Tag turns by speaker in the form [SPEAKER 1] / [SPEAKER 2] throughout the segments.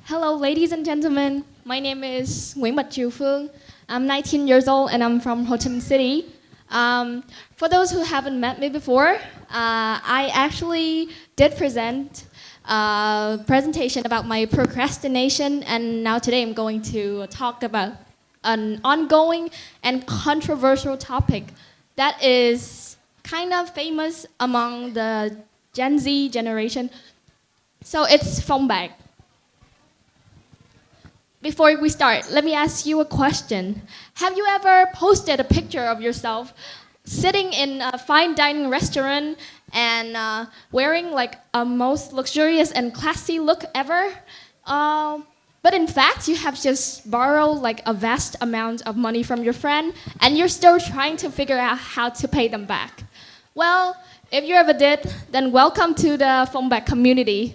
[SPEAKER 1] Hello, ladies and gentlemen. My name is NGUYU Phương. I'm 19 years old and I'm from Ho Chi Minh City. For those who haven't met me before, I actually did present a presentation about my procrastination, and now today I'm going to talk about an ongoing and controversial topic that is kind of famous among the Gen Z generation. So it's phone bag. Before we start, let me ask you a question. Have you ever posted a picture of yourself sitting in a fine dining restaurant and wearing like a most luxurious and classy look ever? But in fact, you have just borrowed like a vast amount of money from your friend and you're still trying to figure out how to pay them back. Well, if you ever did, then welcome to the phone bag community.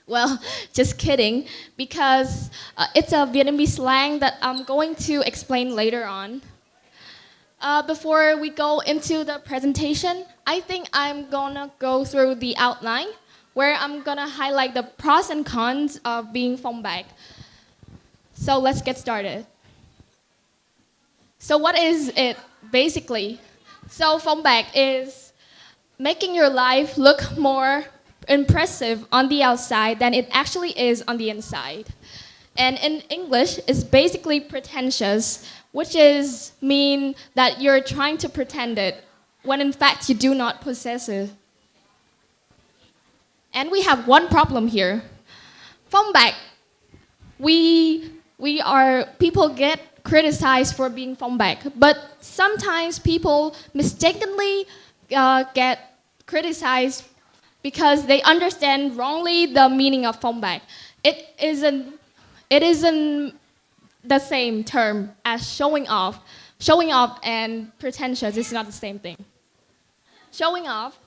[SPEAKER 1] Well, just kidding, because it's a Vietnamese slang that I'm going to explain later on. Before we go into the presentation, I think I'm gonna go through the outline where I'm gonna highlight the pros and cons of being phone bag. So let's get started. So what is it basically? So phone bag is making your life look more impressive on the outside than it actually is on the inside. And in English, it's basically pretentious, which is mean that you're trying to pretend it when in fact you do not possess it. And we have one problem here. Phone bag. People get criticized for being phone bag, but sometimes people mistakenly get criticized because they understand wrongly the meaning of phone bag. It isn't the same term as showing off. Showing off and pretentious is not the same thing. Showing off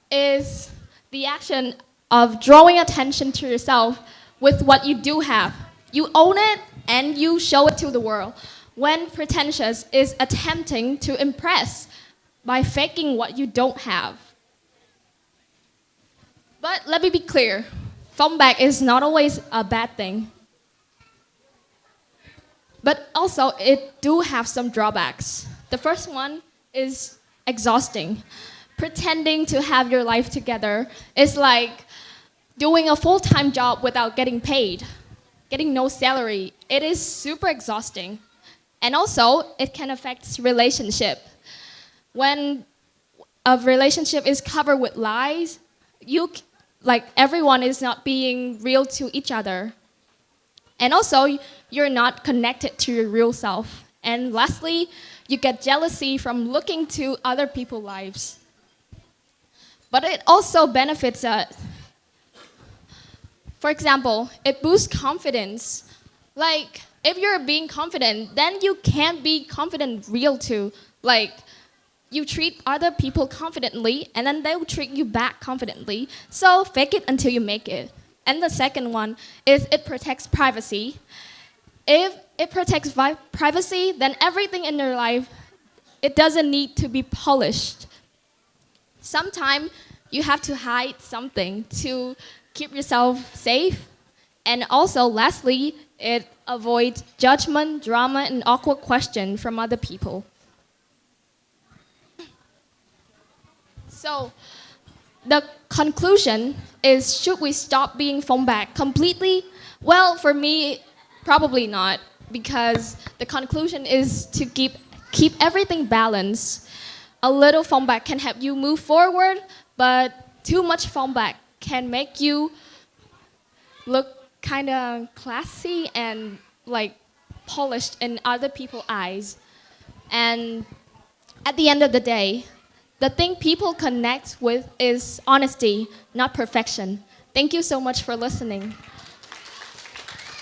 [SPEAKER 1] is the action of drawing attention to yourself with what you do have. You own it and you show it to the world. When pretentious is attempting to impress by faking what you don't have. But let me be clear, phone bag is not always a bad thing. But also, it do have some drawbacks. The first one is exhausting. Pretending to have your life together is like doing a full-time job without getting paid, getting no salary. It is super exhausting. And also, it can affect relationship. When a relationship is covered with lies, everyone is not being real to each other. And also, you're not connected to your real self. And lastly, you get jealousy from looking to other people's lives. But it also benefits us. For example, it boosts confidence. Like, if you're being confident, then you can't be confident real too. Like, you treat other people confidently, and then they'll treat you back confidently. So fake it until you make it. And the second one is it protects privacy. If it protects privacy, then everything in your life, it doesn't need to be polished. Sometimes you have to hide something to keep yourself safe. And also, lastly, it avoids judgment, drama, and awkward questions from other people. So, the conclusion is, should we stop being phone bag completely? Well, for me, probably not, because the conclusion is to keep everything balanced. A little phone bag can help you move forward, but too much phone bag can make you look kind of classy and like polished in other people's eyes. And at the end of the day, the thing people connect with is honesty, not perfection. Thank you so much for listening.